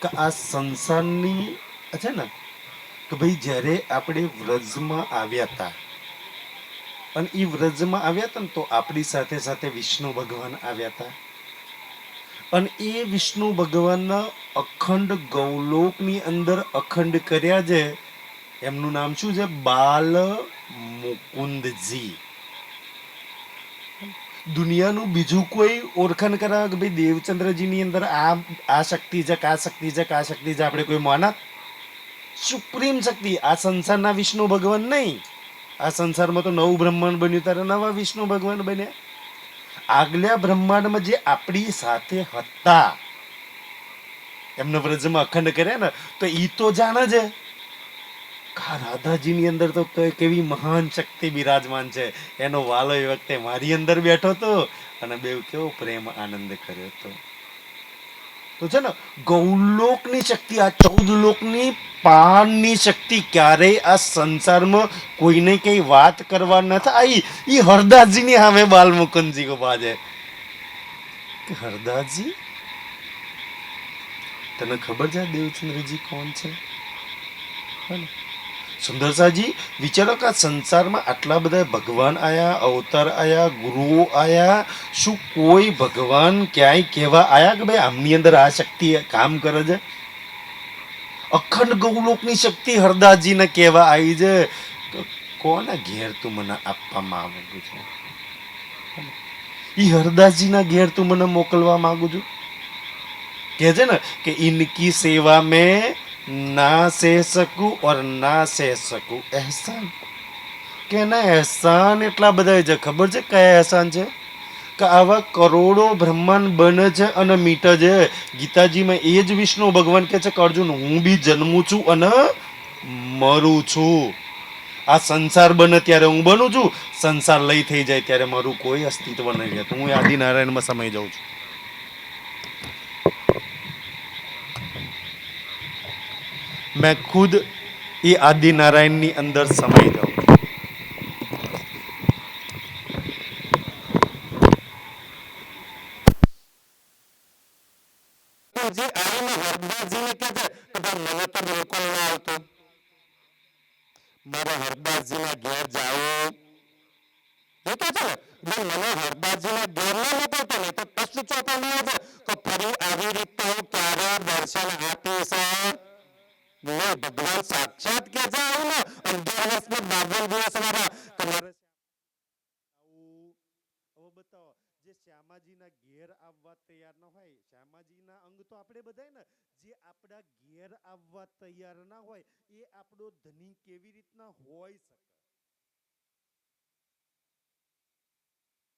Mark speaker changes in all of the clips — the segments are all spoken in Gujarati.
Speaker 1: કે આ સંસારની છે ને કે ભાઈ જ્યારે આપણે વ્રજમાં આવ્યા હતા અને એ વ્રજમાં આવ્યા હતા ને તો આપણી સાથે સાથે વિષ્ણુ ભગવાન આવ્યા હતા અને એ વિષ્ણુ ભગવાનના અખંડ ગૌલોકની અંદર અખંડ કર્યા છે. એમનું નામ શું છે? બાલ મુકુંદજી. દુનિયાનું બીજું કોઈ ઓળખાણ કરાવે કે ભાઈ દેવચંદ્રજીની અંદર આ શક્તિ છે, આ શક્તિ છે, આ શક્તિ છે, આપણે કોઈ માના? સુપ્રીમ શક્તિ. આ સંસારના વિષ્ણુ ભગવાન નહીં. આ સંસારમાં તો નવું બ્રહ્માંડ બન્યું ત્યારે નવા વિષ્ણુ ભગવાન બન્યા. આગલા બ્રહ્માંડમાં જે આપણી સાથે હતા એમને વ્રજમાં અખંડ કર્યા ને તો ઈ તો જાણે છે રાધાજીની અંદર તો કેવી મહાન શક્તિ બિરાજમાન છે. એનો વાલો એ વખતે મારી અંદર બેઠો હતો અને બે કેવો પ્રેમ આનંદ કર્યો હતો. તો છે ને ગૌલોકની શક્તિ, આ 14 લોકની પાનની શક્તિ ક્યારેય આ સંસારમાં કોઈને કઈ વાત કરવા ન થાય. ઈ હરદાસજીની સામે બાલમુકુંદજી ઉભા છે. હરદાસજી, તને ખબર છે દેવચંદ્રજી કોણ છે? સુંદરસાજી, વિચારો કે સંસારમાં આટલા બધા ભગવાન આયા, અવતાર આયા, ગુરુઓ આયા, શું કોઈ ભગવાન ક્યાંય કહેવા આયા કે ભાઈ આમની અંદર આ શક્તિ કામ કરે છે? અખંડ ગૌલોકની શક્તિ હરદાસજીને કહેવા આવી છે. કોના ઘેર તું મને આપવા માંગુ છું? ઈ હરદાસજીના ઘેર તું મને મોકલવા માંગુ છું. કહે છે ને કે ઇનકી સેવા મેં ના સહ શકું ઓર ના સહ શકું એહસાન. કે ના એહસાન એટલા બધા છે. ખબર છે કયા એહસાન છે? કે આવા કરોડો બ્રહ્માંડ બને છે અને મીટે છે. ગીતાજીમાં એ જ વિષ્ણુ ભગવાન કહે છે કે અર્જુન, હું બી જન્મું છું અને મરું છું. આ સંસાર બને ત્યારે હું બનું છું, સંસાર લઈ થઈ જાય ત્યારે મારું કોઈ અસ્તિત્વ નહીં રહેતું. હું આદિનારાયણમાં સમય જાઉં છું. मैं खुद ये आदिनारायण ની અંદર સમય જાઉં. જે આવીને હરદાસજીને કહે છે કે ભાઈ મને તો બિલકુલ ના આવતું, મારે હરદાસજીના ઘેર જાવું. એ કહે છે ને મને હરદાસજીના ઘેર ના મોકલતો ને તો પ્રશ્ન ચોપામાં છે કે ફરી આવી રીતે હું ક્યારે દર્શન આપીશ? નહીં, ભગવાન સાક્ષાત કે છે આવું ને 11 બાવન દિવસ વાળા તમારે હવે બતાવો. જે શ્યામાજીના ઘેર આવવા તૈયાર ન હોય, શ્યામાજીના અંગ તો આપણે બધાય ને, જે આપણા ઘેર આવવા તૈયાર ના હોય એ આપણો ધણી કેવી રીતના હોય શકે?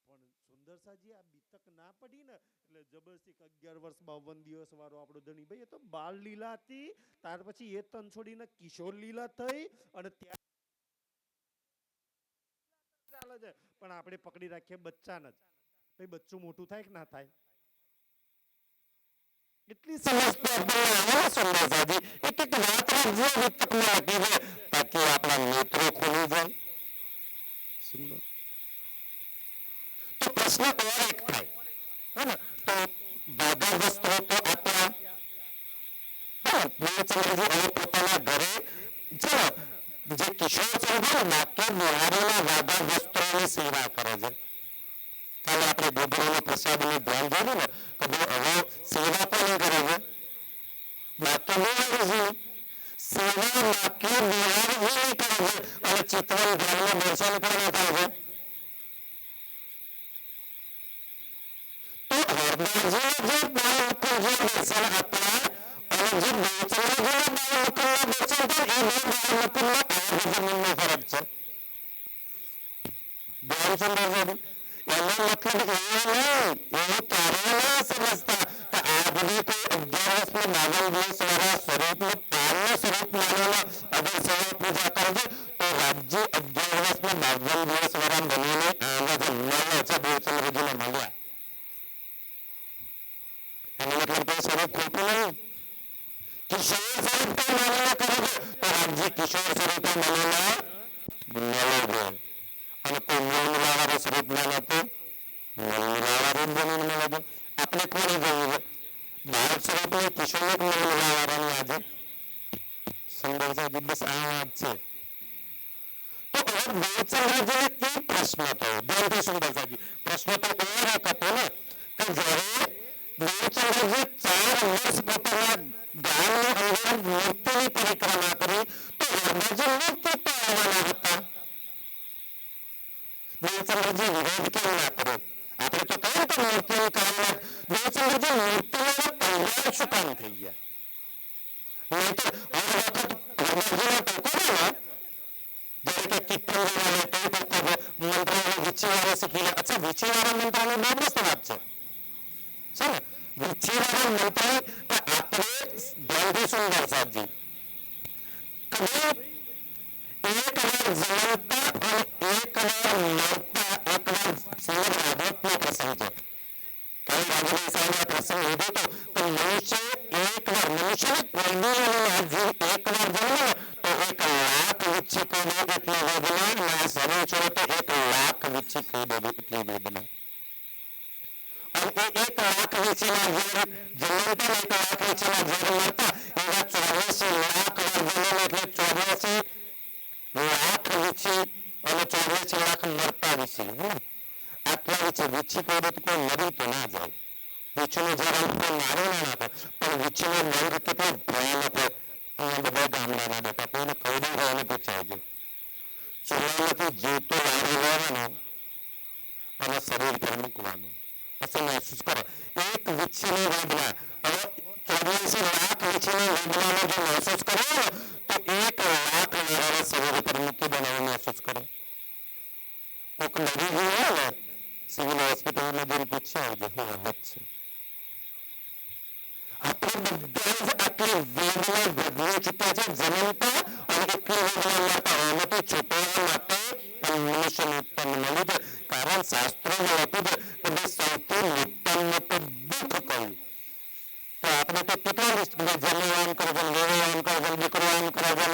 Speaker 1: પણ સુંદરસાજી આ બીતક ના પડી ને એટલે જબરજસ્તી 11 વર્ષ 52 દિવસ વાળો આપણો ધણી. ભાઈ એ તો બાળ લીલા હતી, ત્યાર પછી એ તન છોડીને કિશોર લીલા થઈ અને ત્યાં ચાલે છે. પણ આપણે પકડી રાખીએ બચ્ચાને જ. ભાઈ બચ્ચું મોટું થાય કે ના થાય? એટલી સુંદરસાજી એક એક વાત બીતકમાં આપી છે તાકી આપણા નેત્રો ખોલી જાય. સુંદર. તો પ્રશ્ન और एक થાય है ना, तो વાદળ વસ્ત્રો તો આપ્યા. હા, દેવચંદ્રજી હવે પોતાના ઘરે છે જે કિશોર ચંદ્ર નાકે બિહારીના વાદળ વસ્ત્રોની સેવા કરે છે. કાલે આપણે ગોબરોનો પ્રસાદનું ધ્યાન જોયું ને કે હવે સેવા કોની કરે છે? નાકે બિહારીજી. સેવા નાકે બિહારીજી કરે છે અને ચિત્તવન ધામના દર્શન કોને થાય છે? આપણે કોને જોઈએ છે? બાળ
Speaker 2: સ્વરૂપની કિશોર આવવાની આજે સુંદર સાહેબ બસ આ વાત છે. તો હવે દેવચંદ્રજીને એ પ્રશ્ન થયો, ધ્યાનથી સુંદર સાહેબ પ્રશ્ન તો એ હતો ને કે જ્યારે દેવચંદ્રજી 4 વર્ષ પોતાના ગામની અંદર મૂર્તિની પરિક્રમા કરી તો વર્માજી મૂર્તિ તો આવવાના હતા. દેવચંદ્રજી વિરોધ કેમ ના કર્યો? આપણે તો કહ્યું કે મૂર્તિની કામના દેવચંદ્રજી મૂર્તિનો તૈયાર શું કામ થઈ ગયા? નહીં તો હર વખત વર્માજીના ટોકોમાં જ્યારે કે કીર્તન ગાવાને તે ફક્ત મંત્રોને વિચીવાળા શીખી લે. અચ્છા, વિચીવાળા મંત્રનો બહુ મસ્ત વાત છે. છે ને વિચીવાળા મંત્ર આપણે ધ્યાનથી સુંદર સાહેબજી કદી એક વાર જન્મતા અને એક વાર મરતા, એક વાર શ્રીમદ ભાગવતનો પ્રસંગ છે. કઈ બાજુની સામે પ્રસંગ લીધો તો મનુષ્ય એક વાર મનુષ્ય એક વાર જન્મે તો 1 લાખ વિચ્છી કહી દે એટલી વેદના, ના શરીર છોડે તો 1 લાખ વિચ્છી કહી દે એટલી વેદના. અને એ 1 લાખ વિચ્છીના ઝેર જન્મતા 1 લાખ વિચ્છીના ઝેર મરતા એવા 84 લાખ વાર જન્મ એટલે 84 લાખ વિચ્છી અને 84 લાખ મરતા વિચ્છી. આટલા વિચ્છી કહી દે તો કોઈ મરી તો ના જાય. વિચ્છીનો ઝેર કોઈ મારે ના નાખે, પણ વિચ્છીનો મંગ કેટલો ભયાનક હોય. અહીંયા બધા ગામડાના બેઠા કોઈને કવડી હોય એને પૂછાય છે. ચૂલામાંથી જીવતો વાળી લેવાનો અને શરીર પર મૂકવાનો. પછી મહેસૂસ કરો એક વિચ્છીની વેદના. હવે 84 લાખ વિચ્છીની વેદનાનો જો મહેસૂસ કરો તો 1 લાખ મારા શરીર પર મૂકી દેવાનો મહેસૂસ કરો. કોઈક મરી ગયું હોય ને સિવિલ હોસ્પિટલમાં જઈને પૂછ્યા આવજો શું હાલત છે. આપણે બધા જ આટલી વેદના ભોગવી ચૂક્યા છે જન્મતા અને એટલી વેદના મળતા. એમાંથી છૂટવા માટે મનુષ્યને ઉત્પન્ન મળ્યું છે. કારણ શાસ્ત્રોમાં હતું છે કે સૌથી મોટામાં તો દુઃખ કહ્યું. તો આપણે તો કેટલા જમીન આમ કરે છે, વેવો આમ કરે છે, દીકરો આમ કરે છે,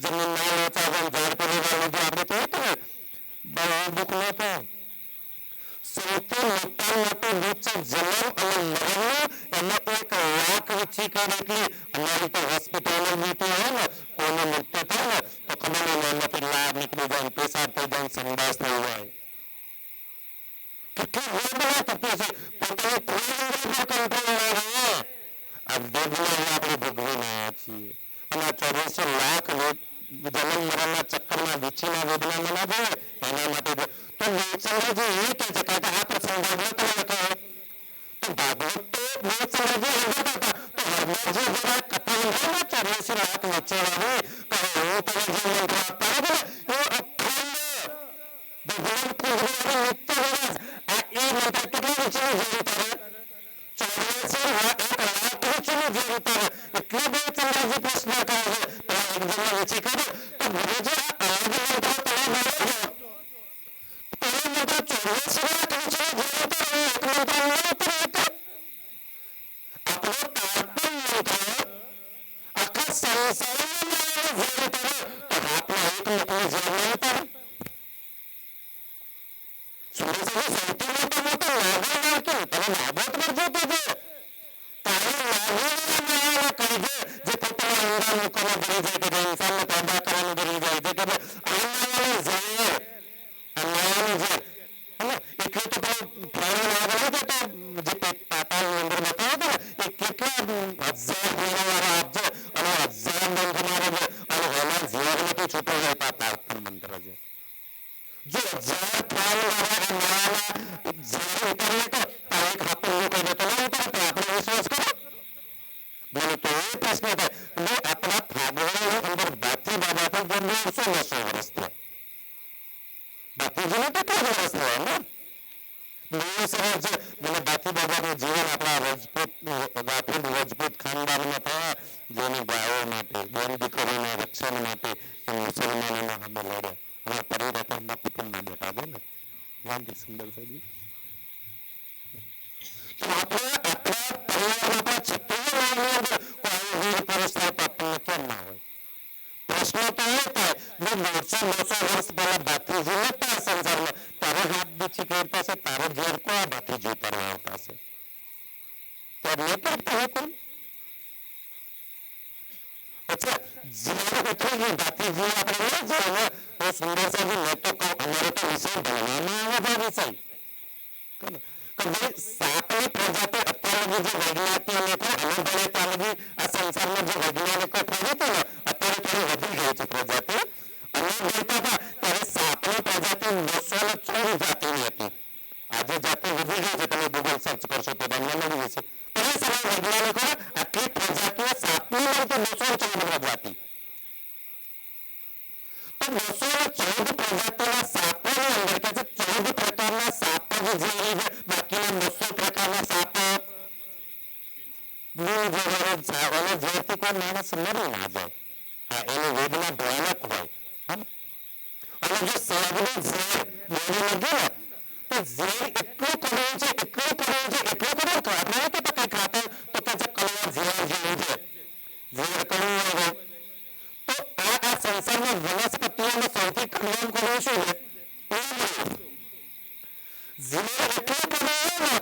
Speaker 2: જમીન ના વેચા છે, ઝાડ પડી જાય આપણે તો એ કરે બહુ દુઃખ ન થાય. સૌથી મોટામાં મોટું દુઃખ છે જન્મ અને મરણનું. એમાં 1 લાખ વિચ્છી કરી એટલી અમારી તો હોસ્પિટલની ડ્યુટી હોય ને કોઈને મૃત્યુ થાય ને તો ખબર નહીં એમાંથી લાભ નીકળી જાય, પેશાબ થઈ જાય, સંડાસ થઈ જાય. કેટલી વેદના થતી છે પોતાની પ્રેમ કંટ્રોલ ના રહે. આ વેદના આપણે ભોગવી રહ્યા છીએ અને આ 84 લાખ જન્મ મરણના ચક્કરમાં વિચ્છીના વેદનામાં ના જાય એના માટે તો દેવચંદ્રજી એ કહે છે કે આ પ્રસંગ ભાગવતમાં કહે તો ભાગવત તો દેવચંદ્રજી આગળ હતા તો હરદાસજી જરા કથા લીધા 84 લાખ વિચ્છીવાળી કહે હું તને જે મંત્ર આપતા હતો એ અખંડ ભગવાન કૃષ્ણનો નિત્ય વિલાસ. આ એ મંત્ર કેટલા વિચ્છીનું જીવ ઉતારે? 84 લાખ વિચ્છીનું જીવ ઉતારે. એટલે દેવચંદ્રજી પ્રશ્ન કરે છે પેલા એક જણને વિચ્છી કરે તો ગુરુજી આ અલગ મંત્ર તમે બોલો છો. પેલો મંત્ર 84 લાખ વિચ્છીનું જીવ ઉતારે, એક મંત્ર ન ઉતારે. આપણો તારતમ્ય મંત્ર આખા સંસારમાં જીવ ઉતારે તો આપણે એક મંત્ર જીવ ન ઉતારે. સુરેશભાઈ સૌથી મોટો લાગણીવાર કેમ તમે ભાગવતમાં જોતો છે તારે લાગણીવાળા કહી દે જે પોતાના ઊંડા મુખમાં ભરી જાય કે ઇન્સાનને પેદા કરવાનું ભરી જાય છે કે આનાવાળી ઝેર અન્યાયની ઝેર એટલે એટલે તો પેલો પ્રાણ આગળ હતો જે પાતાળની અંદર બતાવ્યો હતો ને એ કેટલા 1000 ગુણોવાળા આપજો અને 1000 મંત્ર મારે છે અને એના ઝેરમાંથી છૂટો જાય પાતાળ મંત્ર છે. જો 1000 પ્રાણ વાળા ઝેર ઉતારીએ તો એક હાથો લોકો તો ના ઉતારે આપણે વિશ્વાસ કરો બોલો તો એ પ્રશ્ન થાય આપણા ફાગવાની અંદર બાથી બાબા તો 900 વર્ષ થયા. બાપુજીને કેટલા વર્ષ થયા ને બહુ સરસ છે. મને બાકી બાબાનું જીવન આપણા રાજપૂત ખાનદાનમાં થયા જેની ગાયો માટે બેન દીકરીના રક્ષણ માટે એ મુસલમાનોના સામે લડ્યા. હવે પરિવર્તનના કુટુંબના બેટા છે ને ગાંધી સુંદર સાહેબ તો આપણે આપણા પરિવારમાં છત્રીસની અંદર કોઈ વીર પુરુષ થાય તો આપણને કેમ ના હોય? પ્રશ્ન તો એ થાય જો 900 વર્ષ પહેલા ભાતીજી નતા સંસારમાં તારે હાથ બીછી કરતા છે તારે ઘેર કોણ ભાતીજી ઉતારવા આવતા છે ત્યારે નહીં કરતા હોય કોણ ઝેર ઉતરી ગયું ભાતીજી આપણે નહીં જાય ને તો સુંદર સાહેબ મેં તો કહું અમારે તો વિષય ભણવામાં આવે છે વિષય કે ભાઈ સાપની પ્રજાતિ અત્યારે જે વૈજ્ઞાનિકો અનુભવે ત્યાં લગી આ સંસારમાં જે વૈજ્ઞાનિકો પ્રજાતિ ને અત્યારે થોડી વધી ગઈ છે પ્રજાતિ અને બોલતા હતા ત્યારે સાપની પ્રજાતિ 914 જાતિની હતી. આજે જાતિ વધી ગઈ છે, તમે ગૂગલ સર્ચ કરશો તો તમને મળી જશે. પણ એ સમય વૈજ્ઞાનિકો આટલી પ્રજાતિઓ સાપની મળતી 914 જાતિ. તો 914 પ્રજાતિના સાપોની અંદર કે 14 પ્રકારના સાપ જે બાકીના 900 પ્રકારના સાપ ઝેરથી કોઈ માણસ મરી ના જાય. હા, એની વેદના ભયાનક હોય. અને જો સાહેબને ઝેર મારી લાગ્યું ને તો ઝેર એટલું કડવું છે, એટલું કડવું છે, એટલું કડવું તો આપણે નથી તો કઈ ખાતું તો કે જે કડવા ઝેર જેવું છે, ઝેર કડવું હોય તો આ સંસારમાં વનસ્પતિઓમાં સૌથી કડવું કડવું શું છે? ઝેર એટલું કડવું હોય ને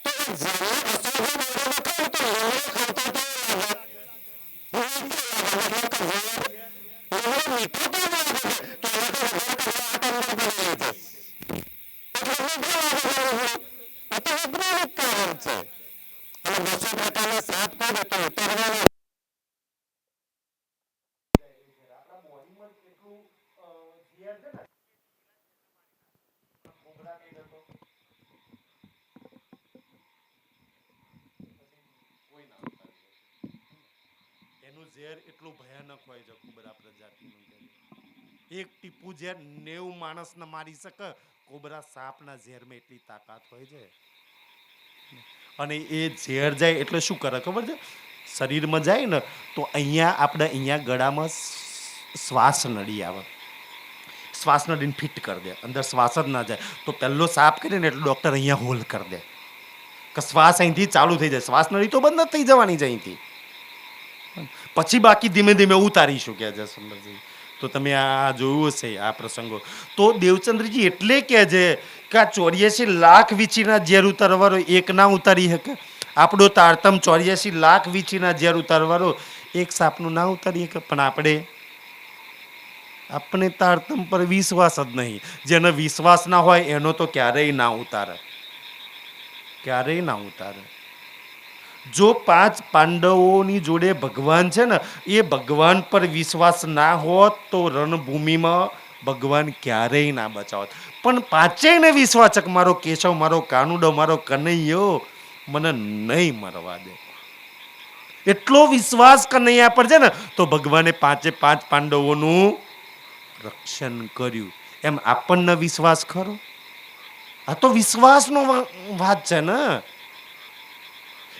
Speaker 2: તો એ ઝેરને અસુભ બોડીમાં ખાવ તો લીમડો ખાવતો તો મીઠું તો લાગે કે
Speaker 1: એનું ઝેર એટલું ભયાનક હોય છે કોબરા પ્રજાતિનું. એક ટીપુ ઝેર 90 માણસને મારી શકે. કોબરા સાપના ઝેરમાં એટલી તાકાત હોય છે. અને એ ઝેર જાય એટલે શું કરે ખબર છે? શરીરમાં જાય ને તો અહીંયા ગળામાં શ્વાસ નળી આવે. શ્વાસ નળીને ફિટ કરી દે, અંદર શ્વાસ જ ના જાય. તો પહેલો સાપ કરે ને એટલે ડૉક્ટર અહીંયા હોલ કરી દે કે શ્વાસ અહીંથી ચાલુ થઈ જાય. શ્વાસ નળી તો બંધ જ થઈ જવાની છે અહીંથી, પછી બાકી ધીમે ધીમે ઉતારીશું કે છે સુંદરજી. તો તમે આ જોયું હશે આ પ્રસંગો. તો દેવચંદ્રજી એટલે કે છે કે આ 84 લાખ વીંછીના ઝેર ઉતારવાળો એક ના ઉતારી શકે. આપણો તારતમ 84 લાખ વીંછીના ઝેર ઉતારવાળો એક સાપનું ના ઉતારી શકે. પણ આપણે તારતમ પર વિશ્વાસ જ નહીં. જેને વિશ્વાસ ના હોય એનો તો ક્યારેય ના ઉતારે, ક્યારેય ના ઉતારે. જો 5 પાંડવોની જોડે ભગવાન છે ને, એ ભગવાન પર વિશ્વાસ ના હોત તો રણભૂમિમાં ભગવાન ક્યારેય ના બચાવત. પણ 5ને વિશ્વાસક મારો કેશવ, મારો કાનુડો, મારો કનૈયો મને નહીં મરવા દે. એટલો વિશ્વાસ કનૈયા પર છે ને તો ભગવાને 5 પાંડવોનું રક્ષણ કર્યું. એમ આપણને વિશ્વાસ ખરો? આ તો વિશ્વાસનો વાત છે ને.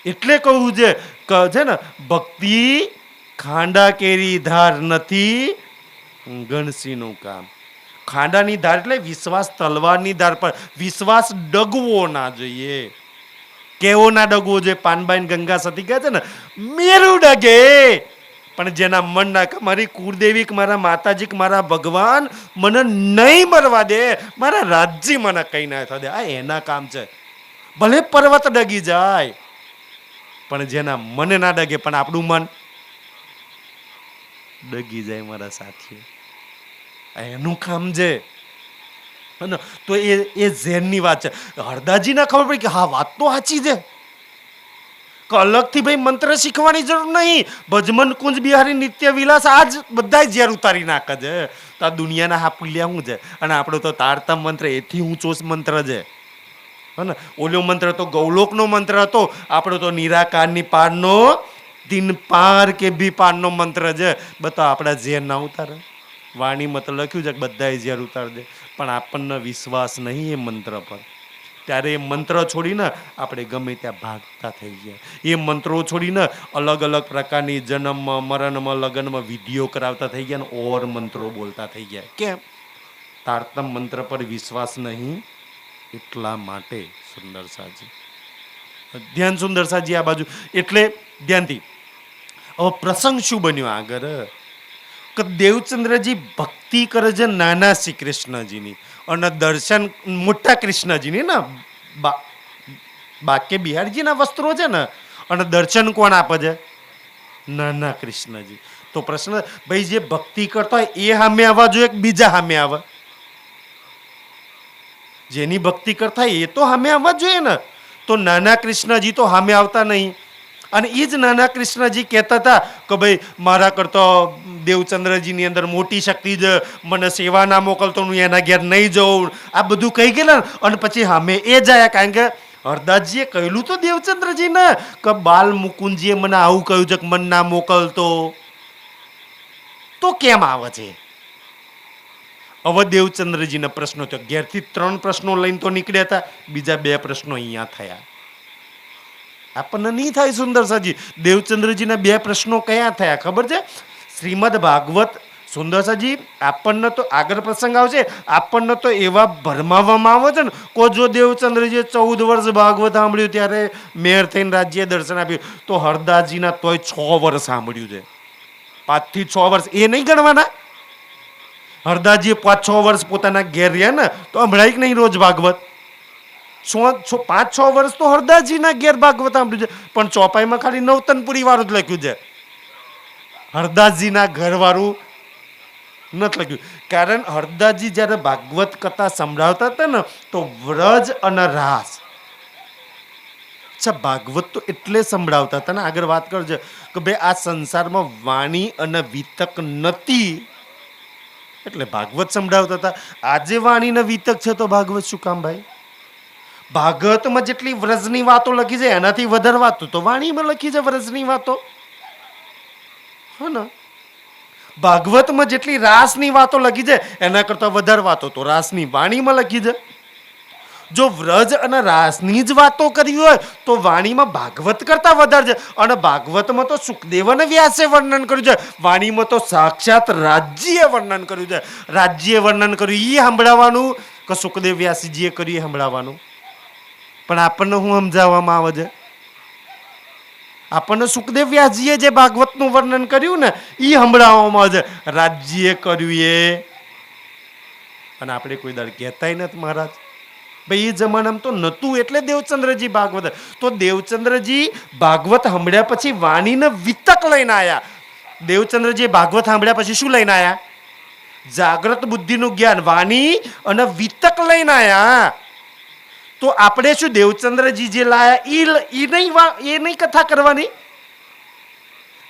Speaker 1: એટલે કહું છે ને, ભક્તિ ખાંડા કેરી ધાર નથી ગણસીનું કામ. ખાંડાની ધાર એટલે વિશ્વાસ તલવારની ધાર પર. વિશ્વાસ ડગવો ના જોઈએ. કેવો ના ડગવો જોઈએ? પાનબાઈ ગંગા સતી કહે છે ને, મેરું ડગે પણ જેના મન ના કે મારી કુળદેવી કે મારા માતાજી કે મારા ભગવાન મને નહીં મરવા દે, મારા રાજજી મને કઈ ના થવા દે, આ એના કામ છે. ભલે પર્વત ડગી જાય પણ જેના મને ના ડગે પણ આપણું મન ડગી જાય મારા સાથીઓ, એનું કામ છે. તો એ ઝેરની વાત છે. હરદાજી ના ખબર પડી કે હા વાત તો સાચી છે. અલગથી ભાઈ મંત્ર શીખવાની જરૂર નહીં. ભજમન કુંજ બિહારી નિત્ય વિલાસ આજ બધા ઝેર ઉતારી નાખે છે. તો આ દુનિયાના હા પુલ્યા શું છે? અને આપણો તો તારતમ મંત્ર એથી ઊંચો મંત્ર છે. ઓલો મંત્ર તો ગૌલોકનો મંત્ર હતો. આપણો તો નિરાકારની પારનો 3 પાર કે બી પારનો મંત્ર છે. બતાવો આપણા ઝેર ના ઉતારે? વાણીમાં તો લખ્યું છે કે બધા ઝેર ઉતાર દે, પણ આપણને વિશ્વાસ નહીં એ મંત્ર પર. ત્યારે એ મંત્ર છોડીને આપણે ગમે ત્યાં ભાગતા થઈ ગયા. એ મંત્રો છોડીને અલગ અલગ પ્રકારની જન્મમાં, મરણમાં, લગ્નમાં વિધિઓ કરાવતા થઈ ગયા ને ઓર મંત્રો બોલતા થઈ ગયા. કેમ? તારતમ મંત્ર પર વિશ્વાસ નહીં એટલા માટે. સુંદરસાજી ધ્યાન, સુંદરસાજી આ બાજુ એટલે ધ્યાનથી. હવે પ્રસંગ શું બન્યો આગળ કે દેવચંદ્રજી ભક્તિ કરે છે નાના શ્રી કૃષ્ણજીની અને દર્શન મોટા કૃષ્ણજીની ને બાકે બિહારજીના વસ્ત્રો છે ને, અને દર્શન કોણ આપે છે? નાના કૃષ્ણજી. તો તો પ્રશ્ન, ભાઈ જે ભક્તિ કરતો હોય એ સામે આવવા જોઈએ કે બીજા સામે આવે? જેની ભક્તિ કરતા હોય એ તો સામે આવવા જોઈએ ને. તો નાના કૃષ્ણજી તો સામે આવતા નહીં. અને એ જ નાના કૃષ્ણજી કહેતા હતા કે ભાઈ મારા કરતો દેવચંદ્રજીની અંદર મોટી શક્તિ જ, મને સેવા ના મોકલતો, હું એના ઘેર નહીં જઉં, આ બધું કહી ગયેલા. અને પછી સામે એ જાય, કારણ કે હરદાસજીએ કહેલું તો દેવચંદ્રજીને કે બાલ મુકુંદજીએ મને આવું કહ્યું છે કે મન ના મોકલતો, તો કેમ આવે છે? હવે દેવચંદ્રજીના પ્રશ્નો તો ઘેરથી 3 પ્રશ્નો લઈને તો નીકળ્યા હતા, બીજા 2 પ્રશ્નો અહીંયા થયા. આપણને નહીં થાય સુંદરસાજી, દેવચંદ્રજીના 2 પ્રશ્નો કયા થયા ખબર છે? શ્રીમદ ભાગવત સુંદરસાજી આપણને તો આગળ પ્રસંગ આવશે, આપણને તો એવા ભરમાવવામાં આવે છે ને, કો જો દેવચંદ્રજીએ 14 વર્ષ ભાગવત સાંભળ્યું ત્યારે મેર થઈને રાજ્ય દર્શન આપ્યું, તો હરદાસજીના તોય 6 વર્ષ સાંભળ્યું છે. 5 થી 6 વર્ષ એ નહીં ગણવાના. હરદાસજીએ 5-6 વર્ષ પોતાના ઘેર રહ્યા ને, તો હમણાં કે નહીં રોજ ભાગવત? 5-6 વર્ષ તો હરદાસજીના ઘેર ભાગવત સાંભળ્યું છે, પણ ચોપાઈમાં ખાલી નવતનપુરી વાળું જ લખ્યું છે, હરદાસજીના ઘરવાળું નથી લખ્યું. કારણ હરદાસજી જ્યારે ભાગવત કથા સંભળાવતા હતા ને, તો વ્રજ અને રાસ, અચ્છા ભાગવત તો એટલે સંભળાવતા હતા ને, આગળ વાત કરજો કે ભાઈ આ સંસારમાં વાણી અને વિતક નથી એટલે ભાગવત સંભળાવતા હતા. આજે વાણી ને વિતક છે તો ભાગવત શું કામ ભાઈ? ભાગવતમાં જેટલી વ્રજની વાતો લખી છે એનાથી વધારે વાતો તો વાણીમાં લખી છે વ્રજની વાતો, હા ને? ભાગવતમાં જેટલી રાસની વાતો લખી છે એના કરતા વધારે વાતો તો રાસની વાણીમાં લખી છે. જો વ્રજ અને રાસની જ વાતો કરી હોય તો વાણીમાં ભાગવત કરતા વધારે છે. અને ભાગવતમાં તો સુખદેવ અને વ્યાસે વર્ણન કર્યું છે, વાણીમાં તો સાક્ષાત રાજ્યએ વર્ણન કર્યું છે. રાજ્યએ વર્ણન કર્યું એ સાંભળવાનું કે સુખદેવ વ્યાસજીએ કર્યું એ સાંભળવાનું? પણ આપણને શું સમજાવવામાં આવે છે? આપણને સુખદેવ વ્યાસજીએ જે ભાગવતનું વર્ણન કર્યું ને એ સંભળાવવામાં આવે છે, રાજ્યએ કર્યું એ. અને આપણે કોઈ દર કહેતાય નથી મહારાજ. ભાઈ એ જમાનામાં તો નહોતું એટલે દેવચંદ્રજી ભાગવત. તો દેવચંદ્રજી ભાગવત સાંભળ્યા પછી વાણીને વિતક લઈને આવ્યા. દેવચંદ્રજી ભાગવત સાંભળ્યા પછી શું લઈને આવ્યા? જાગ્રત બુદ્ધિનું જ્ઞાન, વાણી અને વિતક લઈને આવ્યા. તો આપણે શું દેવચંદ્રજી જે લાયા એ નહીં કથા કરવાની?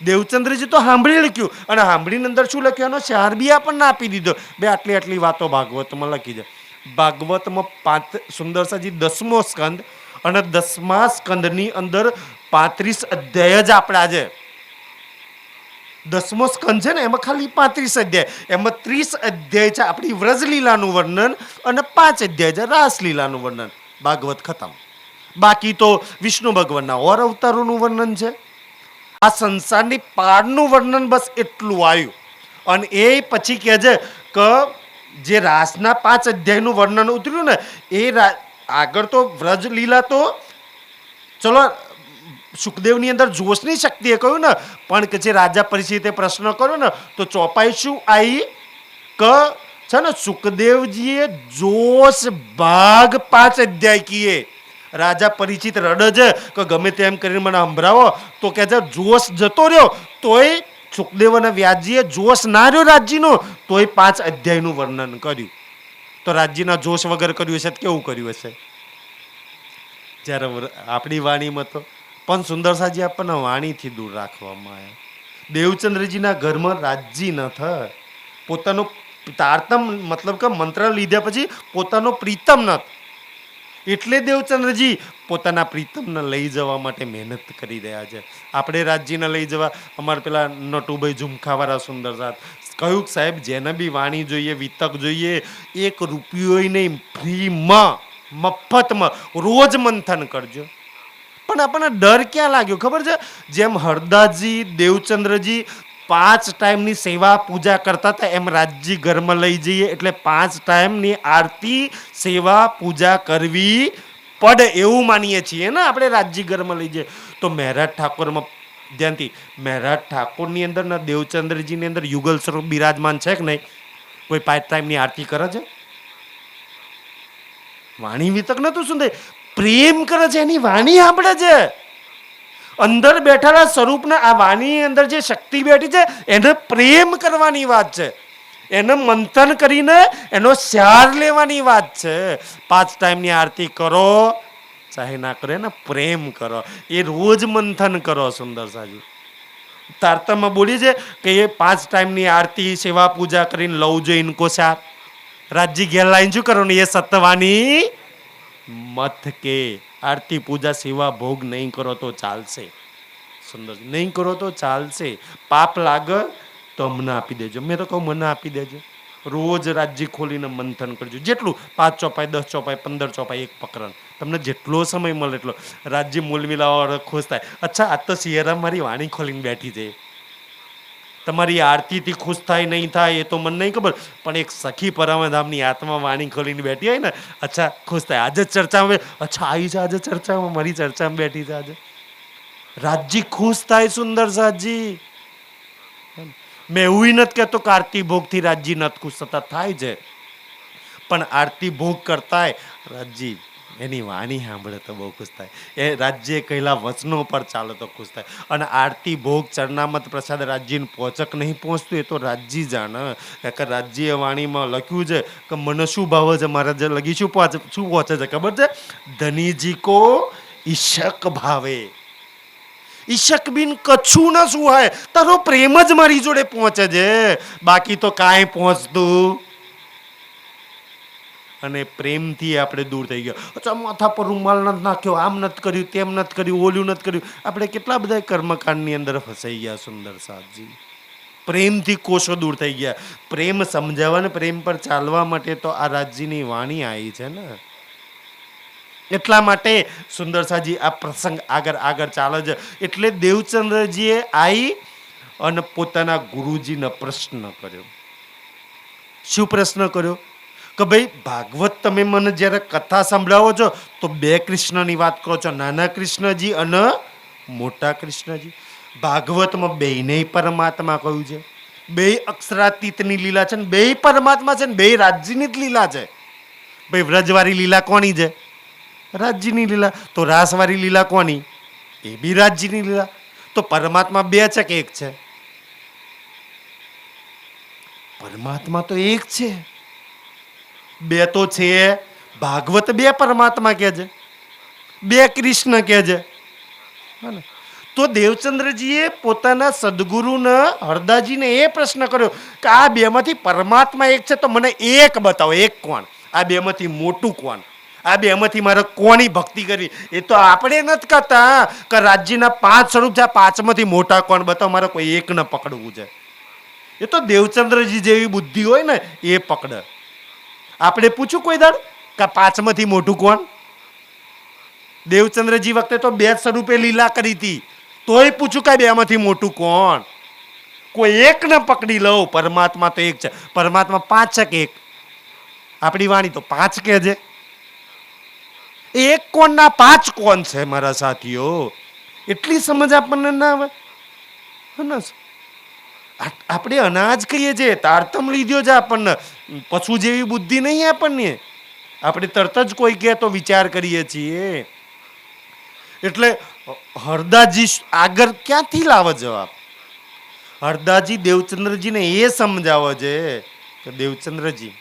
Speaker 1: દેવચંદ્રજી તો સાંભળી લખ્યું, અને સાંભળીની અંદર શું લખ્યું એનો ચાર બી આપણને આપી દીધો. બે આટલી વાતો ભાગવતમાં લખી છે. ભાગવતમાં સુંદરસાજી 10મો સ્કંદ, અને 10મા સ્કંદની અંદર 35 અધ્યાય જ આપણા છે. 10મો સ્કંદ છે ને એમાં ખાલી 35 અધ્યાય, એમાં 30 અધ્યાય છે આપણી વ્રજલીલાનું વર્ણન અને 5 અધ્યાય છે રાસલીલાનું વર્ણન. ભાગવત ખતમ. બાકી તો વિષ્ણુ ભગવાનના ઓર અવતારોનું વર્ણન છે. આ સંસારની પારનું વર્ણન બસ એટલું આવ્યું. અને એ પછી કહે છે કે જે રાસના 5 અધ્યાયનું વર્ણન ઉતર્યું ને એ આગળ તો વ્રજ લીલા તો ચલો સુખદેવની અંદર જોશની શક્તિએ કહ્યું ને, પણ કે જે રાજા પરિચિતે પ્રશ્ન કર્યો ને તો ચોપાઈ શું આવી કે છે ને સુખદેવજીએ જોશ ભાગ 5 અધ્યાય કીએ. રાજા પરિચિત રડે છે કે ગમે તેમ કરીને મને સંભળાવો, તો કે છે જોશ જતો રહ્યો તોય સુખદેવ અને વ્યાસજીએ જોશ ના રહ્યો રાજ્યનો, તોય 5 અધ્યાયનું વર્ણન કર્યું. તો રાજ્યના જોશ વગર કર્યું હશે તો કેવું કર્યું હશે? જ્યારે આપણી વાણીમાં તો પણ સુંદરસાજી આપણને વાણીથી દૂર રાખવામાં આવ્યા. દેવચંદ્રજીના ઘરમાં રાજ્ય ન થાય, પોતાનો તારતમ મતલબ કે મંત્ર લીધા પછી પોતાનો પ્રીતમ ન, એટલે દેવચંદ્રજી પોતાના પ્રીતમને લઈ જવા માટે મહેનત કરી રહ્યા છે. આપણે રાજ્યને લઈ જવા, અમારે પેલા નટુભાઈ ઝુમખાવાળા સુંદરસાદ કહ્યું કે સાહેબ જેને બી વાણી જોઈએ, વિતક જોઈએ, 1 રૂપિયો નહીં, ફ્રીમાં મફતમાં રોજ મંથન કરજો. પણ આપણને ડર ક્યાં લાગ્યો ખબર છે? જેમ હરદાસજી દેવચંદ્રજી 5 ટાઈમની સેવા પૂજા કરતા હતા એમ રાજ્ય ઘરમાં લઈ જઈએ એટલે 5 ટાઈમની આરતી સેવા પૂજા કરવી પડે એવું માનીએ છીએ ને આપણે. રાજ્ય ઘરમાં લઈ જઈએ તો મહેરાજ ઠાકોરમાં ધ્યાનથી, મહેરાજ ઠાકોરની અંદર ને દેવચંદ્રજીની અંદર યુગલ સ્વરૂપ બિરાજમાન છે કે નહીં? કોઈ 5 ટાઈમની આરતી કરે છે? વાણી વિતક નતું સુંદર, પ્રેમ કરે છે એની વાણી સાંભળે છે.
Speaker 3: અંદર બેઠેલા સ્વરૂપના આ વાણીની અંદર જે શક્તિ બેઠી છે એને પ્રેમ કરવાની વાત છે, એને મંથન કરીને એનો સ્યાર લેવાની વાત છે. 5 ટાઈમની આરતી કરો ચાહે ના કરો, એને પ્રેમ કરો, એ રોજ મંથન કરો. સુંદર સાજી તારતમાં બોલી છે કે એ 5 ટાઈમની આરતી સેવા પૂજા કરીને લઉં જો ઇનકો સાર રાજજી ઘેર લાઈન શું કરો ને એ સત્યવાની મત કે આરતી પૂજા સેવા ભોગ નહીં કરો તો ચાલશે. સુંદર નહીં કરો તો ચાલશે. પાપ લાગે તો મને આપી દેજો. મેં તો કહું મને આપી દેજો. રોજ રાજ્ય ખોલીને મંથન કરજો, જેટલું 5 ચોપાઈ 10 ચોપાઈ 15 ચોપાઈ એક પ્રકરણ, તમને જેટલો સમય મળે એટલો. રાજ્ય મૂલમિલાવાળો ખુશ થાય, અચ્છા આ તો સિયરા મારી વાણી ખોલીને બેઠી છે. તમારી આરતીથી ખુશ થાય નહીં થાય એ તો મને નહીં ખબર, પણ એક સખી પરમાધામની આત્મા વાણી ખોલીને બેઠી હોય ને, અચ્છા ખુશ થાય. આજે ચર્ચામાં, અચ્છા આવી છે આજે ચર્ચામાં, મારી ચર્ચામાં બેઠી છે આજે. રાજજી ખુશ થાય. સુંદર સાજી મેં એવું નથી કહેતો કે આરતી ભોગથી રાજજી નથી ખુશ થતા, થાય છે, પણ આરતી ભોગ કરતા રાજજી એની વાણી સાંભળે તો બહુ ખુશ થાય. એ રાજ્ય કહેલા વચનો પર ચાલે તો ખુશ થાય. અને આરતી ભોગ ચરણામત પ્રસાદ રાજ્યને પહોંચક નહીં પહોંચતું એ તો રાજ્ય જાણે. કે રાજ્ય વાણીમાં લખ્યું છે કે મને શું ભાવે છે, મારા જે લગી શું પહોંચે છે ખબર છે? ધનીજી કો ઈશક ભાવે, ઈશક બિન કચ્છું ન શું હોય, તારો પ્રેમ જ મારી જોડે પહોંચે છે, બાકી તો કાંઈ પહોંચતું. અને પ્રેમથી આપણે દૂર થઈ ગયા. અચ્છા માથા પર રૂમાલ નથી નાખ્યો, આમ નથી કર્યું, તેમ નથી કર્યું, ઓલું નથી કર્યું. આપણે કેટલા બધા કર્મકાંડની અંદર ફસાઈ ગયા. સુંદર સાહેબજી પ્રેમથી કોષો દૂર થઈ ગયા. પ્રેમ સમજાવવા ને પ્રેમ પર ચાલવા માટે તો આ રાજ્યની વાણી આવી છે ને. એટલા માટે સુંદર સાજી આ પ્રસંગ આગળ ચાલે છે. એટલે દેવચંદ્રજીએ આવી અને પોતાના ગુરુજીને પ્રશ્ન કર્યો. શું પ્રશ્ન કર્યો? કે ભાઈ ભાગવત તમે મને જ્યારે કથા સંભળાવો છો તો 2 કૃષ્ણની વાત કરો છો, નાના કૃષ્ણજી અને મોટા કૃષ્ણજી. ભાગવતમાં બેયને પરમાત્મા કહ્યું છે, 2 અક્ષરાતીતની લીલા છે ને 2 પરમાત્મા છે ને 2 રાજ્યની જ લીલા છે. ભાઈ વ્રજવાળી લીલા કોની છે? રાજ્યની લીલા. તો રાસવાળી લીલા કોની? એ બી રાજ્યની લીલા. તો પરમાત્મા 2 છે કે 1 છે? પરમાત્મા તો 1 છે. 2 તો છે. ભાગવત 2 પરમાત્મા કે છે, 2 કૃષ્ણ કે છે. તો દેવચંદ્રજીએ પોતાના સદગુરુને હરદાજીને એ પ્રશ્ન કર્યો કે આ 2માંથી પરમાત્મા 1 છે તો મને 1 બતાવો. 1 કોણ? આ 2માંથી મોટું કોણ? આ 2માંથી મારે કોની ભક્તિ કરી? એ તો આપણે નથી કહેતા કે રાજ્યના 5 સ્વરૂપ છે, 5માંથી મોટા કોણ બતાવો, મારે કોઈ 1 ને પકડવું છે. એ તો દેવચંદ્રજી જેવી બુદ્ધિ હોય ને એ પકડે. આપણે પૂછ્યું કોઈ દાડ કે 5માંથી મોટું કોણ? દેવચંદ્રજી વખતે તો 2 સ્વરૂપે લીલા કરી હતી, તોય પૂછું કે 2માંથી મોટું કોણ? કોઈ 1 ને પકડી લઉં. પરમાત્મા તો 1 છે. પરમાત્મા 5 છે કે 1? આપણી વાણી તો 5 કે છે. 1 કોણના 5 કોણ છે મારા સાથીઓ? એટલી સમજ આપણને ના આવે. આપણે અનાજ કહીએ છીએ, તારતમ લીધો છે આપણને, પશુ જેવી બુદ્ધિ નહીં આપણને. આપણે તરત જ કોઈ કહે તો વિચાર કરીએ છીએ. એટલે હરદાજી આગળ ક્યાંથી લાવે જવાબ? હરદાજી દેવચંદ્રજીને એ સમજાવે છે કે દેવચંદ્રજી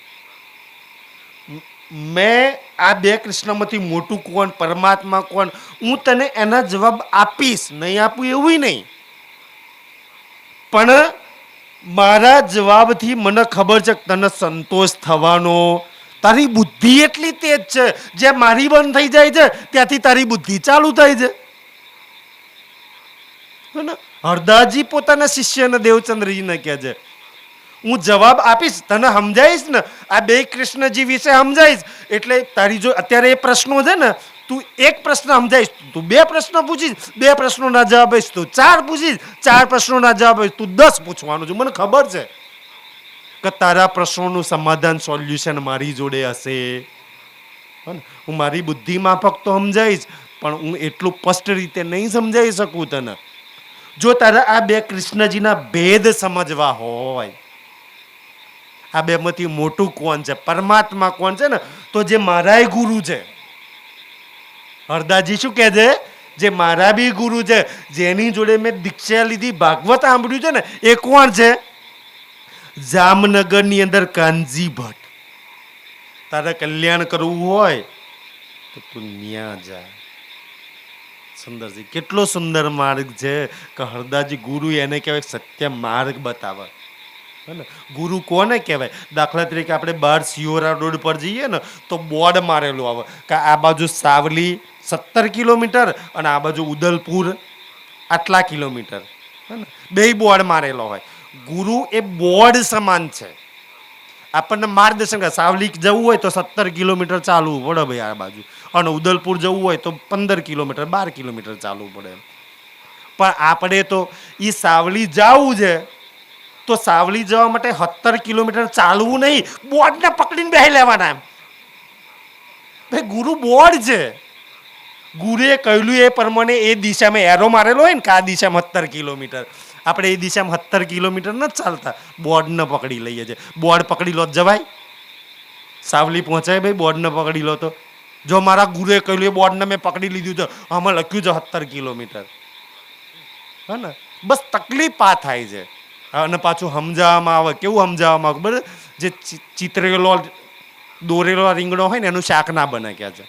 Speaker 3: મેં આ 2 કૃષ્ણમાંથી મોટું કોણ, પરમાત્મા કોણ, હું તને એના જવાબ આપીશ, નહીં આપું એવું નહીં. પણ મારા જવાબથી મને ખબર છે કે તને સંતોષ થવાનો. તારી બુદ્ધિ એટલી તેજ છે, જે મારી બંધ થઈ જાય છે ત્યાંથી તારી બુદ્ધિ ચાલુ થાય છે. હરદાસજી પોતાના શિષ્યને દેવચંદ્રજીને કહે છે હું જવાબ આપીશ, તને સમજાઈશ ને, આ 2 કૃષ્ણજી વિશે સમજાઈશ. એટલે તારી જો અત્યારે એ પ્રશ્નો છે ને, તું 1 પ્રશ્ન સમજાઈશ, તું 2 પ્રશ્ન પૂછીશ, 2 પ્રશ્નોના જવાબ આવીશ, તું 4 પૂછીશ, 4 પ્રશ્નોના જવાબ આવીશ, તું 10 પૂછવાનું છે. મને ખબર છે કે તારા પ્રશ્નોનું સમાધાન, સોલ્યુશન મારી જોડે હશે. હું મારી બુદ્ધિ માફક તો સમજાઈશ, પણ હું એટલું સ્પષ્ટ રીતે નહીં સમજાવી શકું તને. જો તારે આ 2 કૃષ્ણજીના ભેદ સમજવા હોય, આ 2માંથી મોટું કોણ છે, પરમાત્મા કોણ છે ને, તો જે મારાય ગુરુ છે. હરદાસજી શું કહે છે જે મારા બી ગુરુ છે, જેની જોડે મેં દીક્ષા લીધી, ભાગવત સાંભળ્યું છે ને, એ કોણ છે? જામનગરની અંદર કાનજી ભટ્ટ. તારે કલ્યાણ કરવું હોય તો તું ન્યા જા. સુંદરજી, કેટલો સુંદર માર્ગ છે કે હરદાસજી ગુરુ એને કહેવાય સત્ય માર્ગ બતાવે. હે ને? ગુરુ કોને કહેવાય? દાખલા તરીકે આપણે બહાર સિયોરા રોડ પર જઈએ ને તો બોર્ડ મારેલું આવે કે આ બાજુ સાવલી 17 કિલોમીટર અને આ બાજુ ઉદલપુર આટલા કિલોમીટર. હે ને? બે બોર્ડ મારેલો હોય. ગુરુ એ બોર્ડ સમાન છે. આપણને માર્ગદર્શન કરે. સાવલી જવું હોય તો 17 કિલોમીટર ચાલવું પડે ભાઈ આ બાજુ, અને ઉદલપુર જવું હોય તો 15 કિલોમીટર 12 કિલોમીટર ચાલવું પડે. પણ આપણે તો એ સાવલી જવું છે તો સાવલી જવા માટે 17 કિલોમીટર ચાલવું નહીં, બોર્ડને પકડીને બેસી લેવાના. એમ ભાઈ ગુરુ બોર્ડ છે. ગુરુએ કહ્યું એ પ્રમાણે એ દિશામાં એરો મારેલો હોય ને કે આ દિશામાં 17 કિલોમીટર, આપણે એ દિશામાં 17 કિલોમીટર નથી ચાલતા, બોર્ડને પકડી લઈએ છીએ. બોર્ડ પકડી લો જવાય? સાવલી પહોંચાય ભાઈ બોર્ડને પકડી લો તો? જો મારા ગુરુએ કહ્યું એ બોર્ડને મેં પકડી લીધું છે, આમાં લખ્યું છે 17 કિલોમીટર. હે ને? બસ તકલીફ આ થાય છે. અને પાછું સમજાવવામાં આવે. કેવું સમજાવવામાં આવે બરાબર? જે ચિતરેલો દોરેલો રીંગણો હોય ને એનું શાક ના બને કે છે.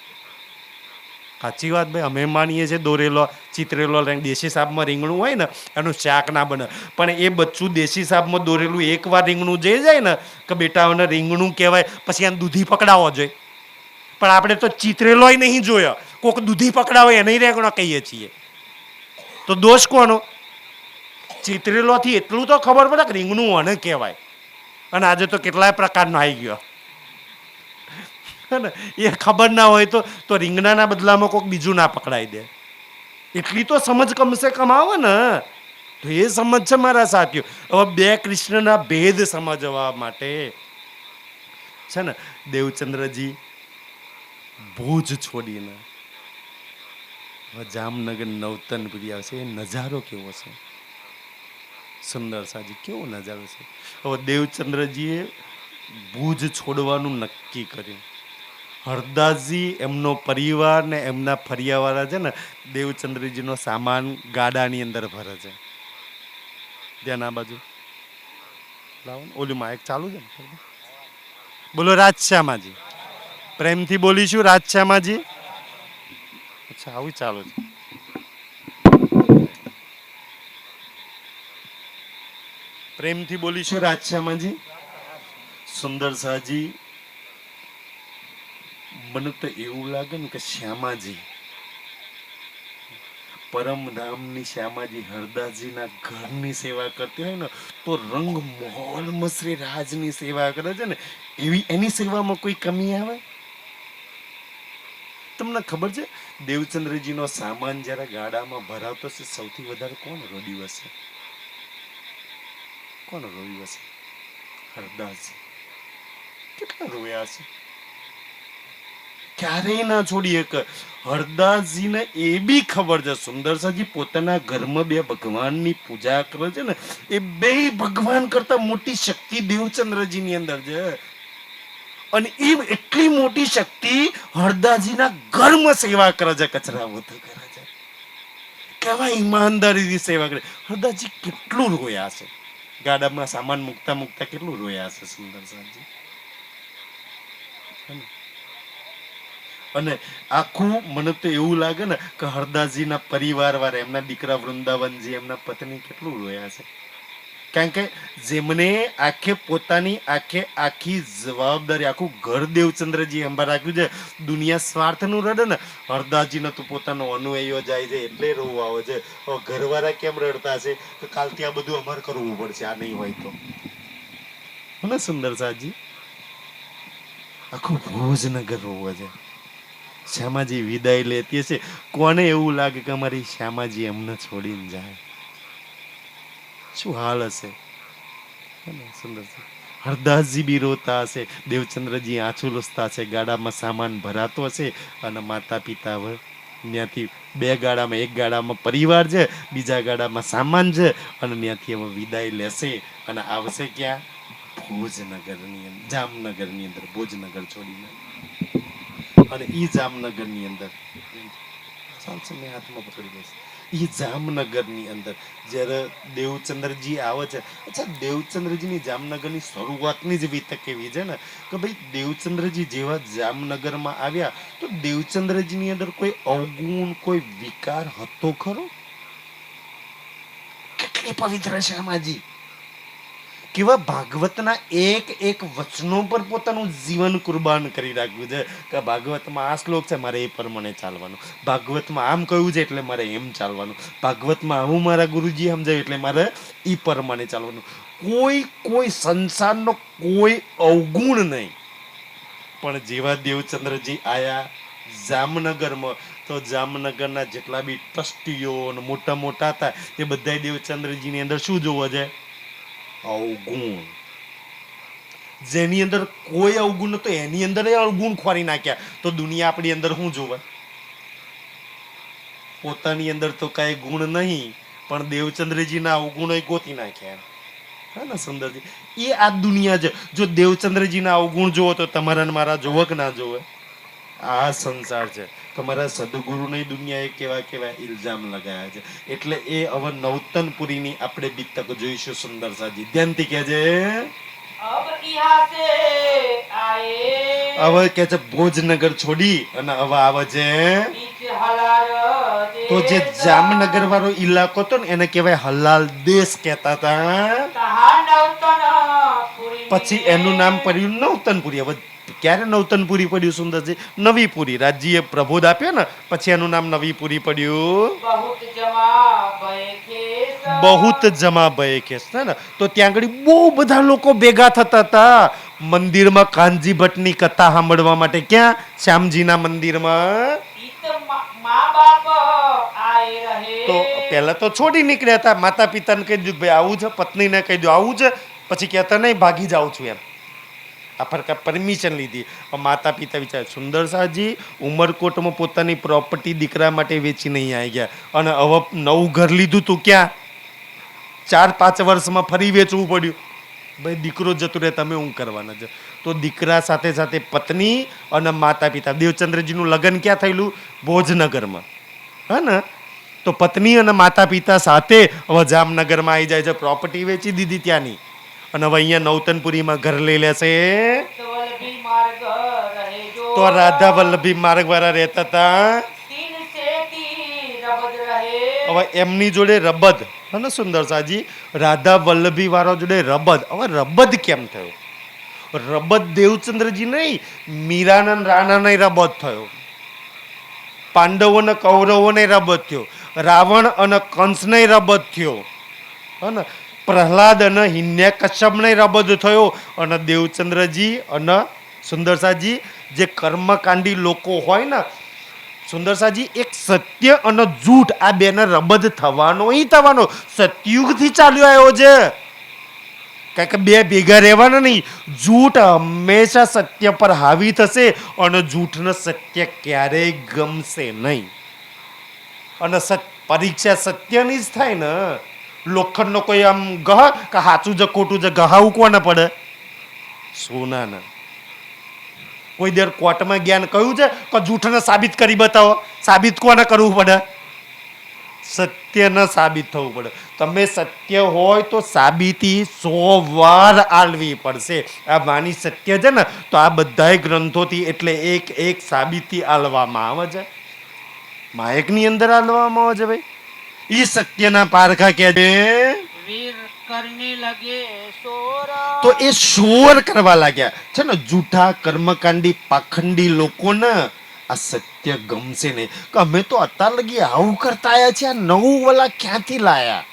Speaker 3: સાચી વાત ભાઈ, અમે માનીએ છીએ દોરેલો ચિતરેલો દેશી સાબમાં રીંગણું હોય ને એનું શાક ના બને. પણ એ બચ્ચું દેશી સાબમાં દોરેલું એકવાર રીંગણું જઈ જાય ને કે બેટા એને રીંગણું કહેવાય, પછી એને દૂધી પકડાવો જોઈએ. પણ આપણે તો ચિતરેલોય નહીં જોયો, કોઈક દૂધી પકડાવે એને રીંગણો કહીએ છીએ. તો દોષ કોનો? ચિતરેલોથી એટલું તો ખબર પડે કે રીંગણું અને કહેવાય. અને આજે તો કેટલાય પ્રકારનો આવી ગયો. ને એ ખબર ના હોય તો રીંગણાના બદલામાં કોઈક બીજું ના પકડાઈ દે. એટલી તો સમજ કમસે કમ આવે ને. તો એ સમજ છે મારા સાથીઓ. હવે બે કૃષ્ણના ભેદ સમજવા માટે છે ને દેવચંદ્રજી ભુજ છોડીને હવે જામનગર નવતનપુરી આવશે. એ નજારો કેવો છે સુંદર સાજી, કેવો નજારો છે. હવે દેવચંદ્રજીએ ભુજ છોડવાનું નક્કી કર્યું. હરદાસજી, એમનો પરિવાર ને એમના ફરિયાવાળા છે ને દેવચંદ્રજીનો સામાન ગાડાની અંદર ભરે છે. ધ્યાન આ બાજુ લાવો ને. ઓલું માઇક ચાલુ છે ને? બોલો રાજશ્યામાજી. પ્રેમથી બોલીશું રાજશ્યામાજી. અચ્છા, આવું ચાલુ છે. પ્રેમથી બોલીશું રાજશ્યામાજી. સુંદર સાજી, મને તો એવું લાગે ને કે શ્યામાજી, પરમધામની શ્યામાજી હરદાસજીના ઘરની સેવા કરતી હોય ને તો રંગ મોહલમાં શ્રી રાજની સેવા કરે છે ને એવી એની સેવામાં કોઈ કમી આવે? તમને ખબર છે દેવચંદ્રજીનો સામાન જ્યારે ગાડામાં ભરાવતો છે સૌથી વધારે કોણ રોડ્યું હશે? કોણ રોયું હશે? હરદાસજી. કેટલા રોયા છે? ક્યારેય ના છોડી એક. હરદાસજીને એ બી ખબર છે સુંદરસાજી પોતાના ઘરમાં બે ભગવાનની પૂજા કરે છે ને એ બે ભગવાન કરતા મોટી શક્તિ દેવચંદ્રજીની અંદર છે. અને એ એટલી મોટી શક્તિ હરદાસજીના ઘરમાં સેવા કરે છે, કચરા પોતા કરે છે. કેવા ઈમાનદારીથી સેવા કરે. હરદાસજી કેટલું રોયા છે ગાડામાં સામાન મૂકતા મૂકતા, કેટલું રોયા છે સુંદરસાજી. અને આખું મને તો એવું લાગે ને કે હરદાસજીના પરિવાર વાળા, એમના દીકરા વૃંદાવનજી, એમના પત્ની કેટલું રોયા છે. કારણ કે જેમને પોતાની આખી જવાબદારી, આખું ઘર દેવચંદ્રજી અંબા રાખ્યું છે. દુનિયા સ્વાર્થનું રડે ને, હરદાસજીને તો પોતાનો અનુયાયીઓ જાય છે એટલે રોવું આવે છે. ઘરવાળા કેમ રડતા છે કે કાલથી આ બધું અમારે કરવું પડશે, આ નહીં હોય તો. ને સુંદર સાજી, આખું ભોજનગર રોવે છે. શ્યામાજી વિદાય લેતી હશે. કોને એવું લાગે કે અમારી શ્યામાજી એમને છોડીને જાય? શું હાલ હશે? સુંદર. હરદાસજી બી રોતા હશે, દેવચંદ્રજી આંસુ લૂછતા હશે, ગાડામાં સામાન ભરાતો હશે અને માતા પિતા ત્યાંથી બે ગાડામાં, એક ગાડામાં પરિવાર છે, બીજા ગાડામાં સામાન છે, અને ત્યાંથી હવે વિદાય લેશે અને આવશે ક્યાં? ભોજનગરની અંદર, જામનગરની અંદર. ભોજનગર છોડીને અને ઈ જામનગરની અંદર
Speaker 1: ચાલશે મેં હાથમાં પકડી લઈશ. એ જામનગરની અંદર જ્યારે દેવચંદ્રજી આવે છે, અચ્છા દેવચંદ્રજીની જામનગરની શરૂઆતની જ વિતક એવી છે ને કે ભાઈ દેવચંદ્રજી જેવા જામનગરમાં આવ્યા તો દેવચંદ્રજીની અંદર કોઈ અવગુણ કોઈ વિકાર હતો ખરો? કેટલી પવિત્ર છે આમાજી, કેવા ભાગવતના એક એક વચનો પર પોતાનું જીવન કુરબાન કરી રાખ્યું છે કે ભાગવતમાં આ શ્લોક છે મારે એ પ્રમાણે ચાલવાનું, ભાગવતમાં આમ કહ્યું છે એટલે મારે એમ ચાલવાનું, ભાગવતમાં આવું મારા ગુરુજી સમજાયું એટલે મારે એ પ્રમાણે ચાલવાનું. કોઈ સંસારનો કોઈ અવગુણ નહીં. પણ જેવા દેવચંદ્રજી આયા જામનગરમાં તો જામનગરના જેટલા બી ટ્રસ્ટીઓ અને મોટા મોટા હતા એ બધા દેવચંદ્રજીની અંદર શું જોવા જાય? અવગુણ. જેની અંદર કોઈ અવગુણ નતો એની અંદર અવગુણ ખોરી નાખ્યા તો દુનિયા આપણી અંદર શું જોવે? પોતાની અંદર તો કઈ ગુણ નહીં પણ દેવચંદ્રજીના અવગુણો ગોતી નાખ્યા. હા ને સુંદરજી, એ આ દુનિયા છે. જો દેવચંદ્રજીના અવગુણ જોવો તો તમારા ને મારા જોવે કે ના જોવે? આ સંસાર છે. તમારા સદગુરુની દુનિયાએ કેવા કેવા ઇલ્ઝામ લગાયા છે. એટલે એ હવે નવતનપુરીની આપણે બીતક જોઈશું. સુંદર સાજી ધ્યાનથી કહેજે. હવે કે છે ભોજનગર છોડી અને હવે આવે છે તો જે જામનગર વાળો ઇલાકો હતો ને એને કહેવાય હલાલ દેશ કહેતા હતા. પછી એનું નામ પડ્યું નવતનપુરી. હવે ક્યારે નવતનપુરી પડ્યું સુંદરજી? નવીપુરી. રાજ્યએ પ્રબોધ આપ્યો ને પછી એનું નામ નવીપુરી પડ્યું. બહુત જમા ભય ખેસ ને તો ત્યાં આગળ બહુ બધા લોકો ભેગા થતા હતા મંદિરમાં કાનજી ભટ્ટની કથા સાંભળવા માટે. ક્યાં? શ્યામજીના મંદિરમાં. તો પહેલા તો છોડી નીકળ્યા હતા. માતા પિતાને કહી દીધું ભાઈ આવું છે, પત્નીને કહી દઉં આવું છે, પછી કહેતા નહીં ભાગી જાઉં છું એમ. આ ફરકા પરમિશન લીધી. માતા પિતા વિચાર સુંદર શાહજી ઉમરકોટમાં પોતાની પ્રોપર્ટી દીકરા માટે વેચી નહીં આવી ગયા અને હવે નવું ઘર લીધું તું ક્યાં 4-5 વર્ષમાં ફરી વેચવું પડ્યું. ભાઈ દીકરો જતો રહે તમે હું કરવાના છે? તો દીકરા સાથે સાથે પત્ની અને માતા પિતા. દેવચંદ્રજીનું લગ્ન ક્યાં થયેલું? ભોજનગરમાં. હા ને? તો પત્ની અને માતા પિતા સાથે હવે જામનગરમાં આવી જાય છે. પ્રોપર્ટી વેચી દીધી ત્યાંની અને હવે અહીંયા નવતનપુરીમાં ઘર લઈ લેશે. તો રાધા વલ્લભી માર્ગ વાળા રહેતા હતા. હવે એમની જોડે રબદ. હા સુંદર સાજી, રાધા વલ્લભી વાળા જોડે રબદ. હવે રબદ કેમ થયો? રબદ દેવચંદ્રજી નહીં, મીરાના રાણાને રબદ થયો. પાંડવો અને કૌરવોને રબદ થયો. રાવણ અને કંસને રબદ થયો. હા ને? પ્રહલાદ અને હિરણ્યકશ્યપને રબદ થયો. અને દેવચંદ્રજી અને સુંદરસાજી જે કર્મકાંડી લોકો હોય ને સુંદરસાજી, એક સત્ય અને જૂઠ આ બેને રબદ થવાનો થવાનો. સતયુગથી ચાલ્યો આવ્યો છે. કારણ કે બે ભેગા રહેવાના નહીં. જૂઠ હંમેશા સત્ય પર હાવી થશે અને જૂઠને સત્ય ક્યારેય ગમશે નહીં. અને પરીક્ષા સત્યની જ થાય ને. લોખંડનો કોઈ આમ ગહ કે સાચું છે ખોટું છે ગહાવું કોને પડે? સોનાના. કોઈ દર કોર્ટમાં જ્ઞાન કહ્યું છે કે જૂઠને સાબિત કરી બતાવો? સાબિત કોને કરવું પડે? સત્યને સાબિત થવું પડે. તમે સત્ય હોય તો સાબિતી 100 વાર આલવી પડશે. આ વાણી સત્ય છે ને તો આ બધાય ગ્રંથોથી એટલે એક એક સાબિતી આલવામાં આવે છે. માયકની અંદર આલવામાં આવે છે ભાઈ. ઈ સત્યના પારખા કે છે. તો એ શોર કરવા લાગ્યા છે ને. જૂઠા કર્મકાંડી પાખંડી લોકોને આ સત્ય ગમશે નહીં કે અમે તો અત્યાર લગી આવું કરતા આવ્યા છે. આ નવું વલા ક્યાંથી લાયા?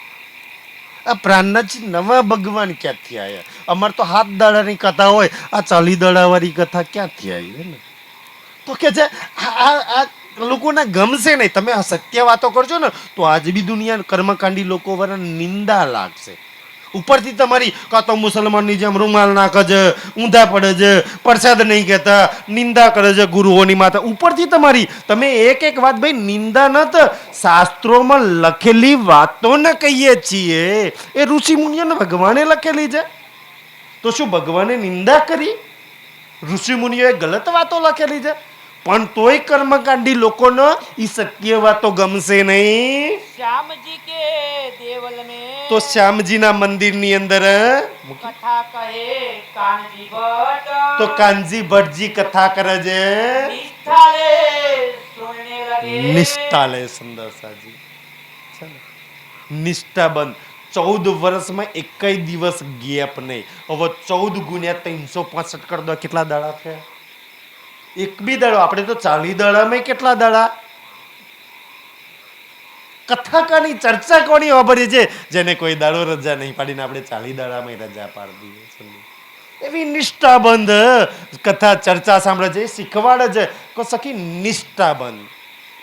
Speaker 1: આ પ્રાણનાથજી નવા ભગવાન ક્યાંથી આવ્યા? અમારે તો 7 દાડાની કથા હોય, આ 40 દાડાવાળી કથા ક્યાંથી આવી? ને તો કે છે આ લોકોને ગમશે નહીં. તમે આ સત્ય વાતો કરજો ને તો આજ બી દુનિયા કર્મકાંડી લોકો વાળા નિંદા લાગશે. ઉપરથી તમારી કાં તો મુસલમાનની જેમ રૂમાલ નાખે છે, ઊંધા પડે છે, પ્રસાદ નહીં કહેતા, નિંદા કરે છે ગુરુઓની માતા. ઉપરથી તમારી તમે એક એક વાત ભાઈ નિંદા ન તો શાસ્ત્રોમાં લખેલી વાતોને કહીએ છીએ. એ ઋષિ મુનિઓને ભગવાને લખેલી છે તો શું ભગવાને નિંદા કરી? ઋષિ મુનિઓએ ગલત વાતો લખેલી છે
Speaker 3: પણ તોય કર્મકાંડી લોકોનો ઈ સત્ય વાતો ગમશે નહીં.
Speaker 4: श्यामजी के देवल में
Speaker 3: તો શ્યામજીના મંદિરની અંદર
Speaker 4: कथा कहे कानजी भट्ट
Speaker 3: તો કાનજી ભટ્ટજી કથા કરે છે.
Speaker 4: निष्ठा ले सुनने लगे
Speaker 3: નિષ્ઠા લે સુંદરસાજી છે ને? નિષ્ઠાબંધ 14 વર્ષમાં એકય દિવસ ગેપ નહીં. હવે 14 ગુણ્યા 365 કરી દો, કેટલા દાડા થયા? એક બી દાડો. આપણે તો 40 દાડામાં કેટલા દાડા? કથા કોની, ચર્ચા કોની વાપરી છે? જેને કોઈ દાડો રજા નહીં પાડીને આપણે 40 દાડામાં રજા પાડી દઈએ. સમજો? એવી નિષ્ઠાબંધ કથા ચર્ચા સાંભળે છે, શીખવાડે છે કે સખી નિષ્ઠાબંધ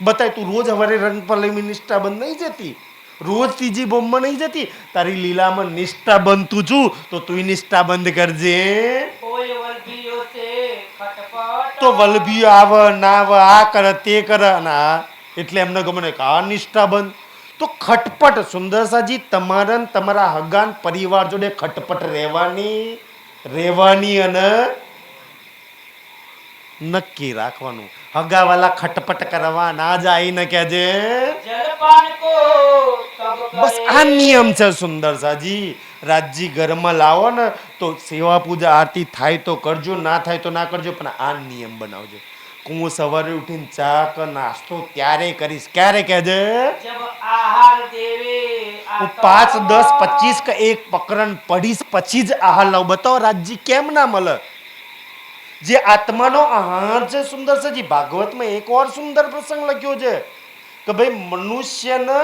Speaker 3: બતાય. તું રોજ હવારે રંગ પર લઈને નિષ્ઠાબંધ નહીં જતી, રોજ ત્રીજી બોમ્બમાં નહીં જતી. તારી લીલામાં નિષ્ઠાબંધ તું છું તો તું નિષ્ઠાબંધ કરજે.
Speaker 4: कोई वल्भियों से खटपट
Speaker 3: તો વલભીઓ આવે ના આવે, આ કરે તે કરે, અને આ એટલે એમને ગમે ને કે આ નિષ્ઠાબંધ. તો ખટપટ સુંદરસાજી તમારા ને તમારા હગાન પરિવાર જોડે ખટપટ રહેવાની અને નક્કી રાખવાનું. હગાવાલા ખટપટ કરવા ના જાય ને કહેજે.
Speaker 4: जलपान को तब
Speaker 3: બસ
Speaker 4: करे
Speaker 3: આ નિયમ છે સુંદરસાજી. રાજજી ઘરમાં લાવો ને તો સેવા પૂજા આરતી થાય તો કરજો, ના થાય તો ના કરજો, પણ આ નિયમ બનાવજો. હું સવારે ઉઠીને ચા કે નાસ્તો ત્યારે કરીશ. ક્યારે કહેજે?
Speaker 4: जब आहार देवे
Speaker 3: હું
Speaker 4: आता
Speaker 3: 5, 10, 25 કે એક પ્રકરણ પઢીશ પછી જ આહાર લાવ. બતાવો રાજજી કેમ ના મળે? જે આત્માનો આહાર છે સુંદરસાજી, ભાગવતમાં એક ઓર સુંદર પ્રસંગ લખ્યો છે કે ભાઈ મનુષ્યને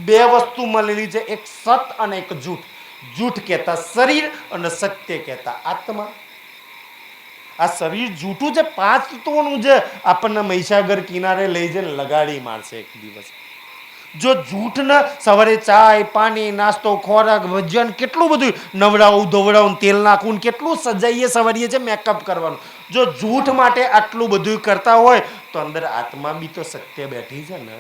Speaker 3: 2 વસ્તુ મળેલી છે, એક સત અને એક જૂઠ. જૂઠ કહેતા શરીર અને સત્ય કહેતા આત્મા. આ શરીર જૂઠું છે, 5 તત્વોનું છે. આપણને મહીસાગર કિનારે લઈ જઈને લગાડી મારશે એક દિવસ. જો જૂઠ ને સવારે ચાય પાણી નાસ્તો ખોરાક ભજન કેટલું બધું નવડાવું ધોવડાવું તેલ નાખવું ને કેટલું સજાઈએ સવારીએ છે મેકઅપ કરવાનું. જો જૂઠ માટે આટલું બધું કરતા હોય તો અંદર આત્મા બી તો સત્ય બેઠી છે ને.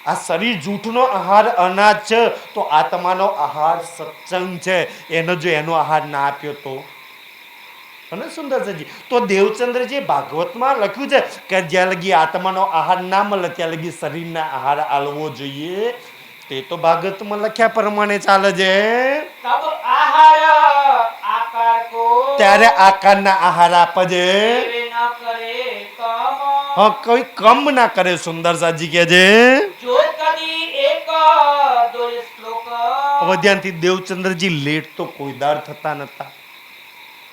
Speaker 3: આ શરીર જૂઠનો આહાર અનાજ છે તો આત્માનો આહાર સત્સંગ છે. એનો આહાર ના આપ્યો તો અને સુંદરજી તો દેવચંદ્રજી ભાગવતમાં લખ્યું છે કે જ્યાં લગી આત્માનો આહાર ના મળે ત્યાં લગી શરીરના આહાર આલવો જોઈએ. તે તો ભાગવતમાં લખ્યા પ્રમાણે ચાલે છે.
Speaker 4: तब आहार आकार को
Speaker 3: ત્યારે આકારના આહાર આપે છે.
Speaker 4: देवे न करे कम
Speaker 3: હા, કોઈ કમ ના કરે. સુંદરસાજી કહે છે.
Speaker 4: जो कदी एक दो श्लोक
Speaker 3: હવે ધ્યાનથી દેવચંદ્રજી લેટ તો કોઈ દાડ થતા નતા.